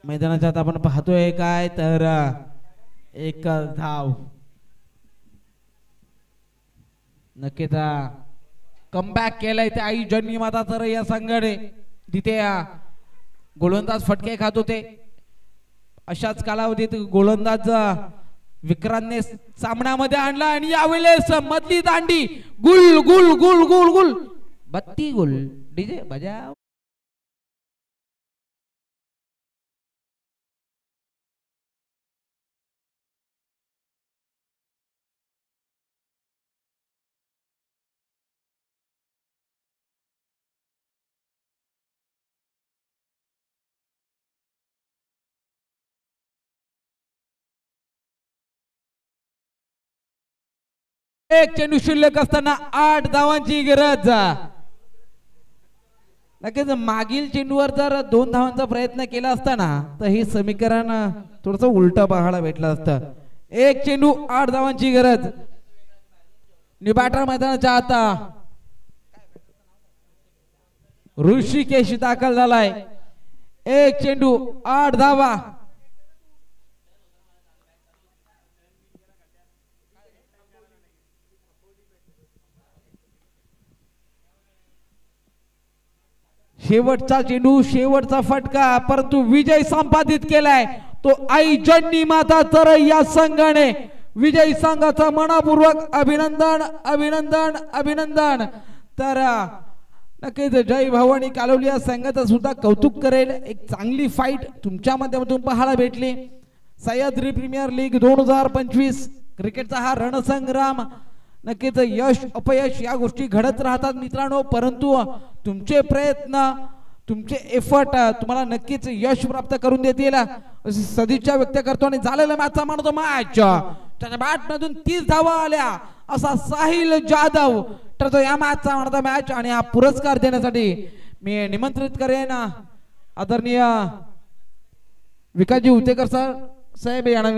मैदानाच्या आत आपण पाहतोय काय तर एक धाव. नक्कीच कमबॅक केलाय ते आई जन्नी माता तर या संघाने. तिथे गोलंदाज फटके खात होते. अशाच कालावधीत गोलंदाज विक्रांतने सामन्यामध्ये आणला आणि यावेळेस मधली दांडी गुल गुल गुल गुल गुल बत्ती गुल डीजे बजाव. एक चेंडू शिल्लक असताना 8 धावांची गरज. नक्कीच मागील चेंडूवर जर 2 धावांचा प्रयत्न केला असताना तर हे समीकरण थोडस उलट पाहायला भेटलं असतं. एक चेंडू 8 धावांची गरज. निबाटा मैदानाच्या आता ऋषिकेश दाखल झालाय. एक चेंडू 8 धावा. शेवटचा चेंडू शेवटचा फटका परंतु विजय संपादित केलाय तो आई जन्नी माता तर या संघाने. विजय संघाचा मनापूर्वक अभिनंदन अभिनंदन अभिनंदन. तर नक्कीच जय भवानी कालवली या संघाचं सुद्धा कौतुक करेल. एक चांगली फाईट तुमच्या माध्यमातून पाहायला भेटली. सह्याद्री प्रीमियर लीग 2025 क्रिकेटचा हा रणसंग्राम. नक्कीच यश अपयश या गोष्टी घडत राहतात मित्रांनो परंतु तुमचे प्रयत्न तुमचे एफर्ट तुम्हाला नक्कीच यश प्राप्त करून देतील अशी सदिच्छा व्यक्त करतो. आणि झालेला मॅचचा म्हणतो मॅच त्याच्या बॅट मधून 30 धावा आल्या असा साहिल जाधव ठरतो या मॅचचा म्हणता मॅच. आणि हा पुरस्कार देण्यासाठी मी निमंत्रित करेन आदरणीय विकासजी उतेकर सर साहेब यांना.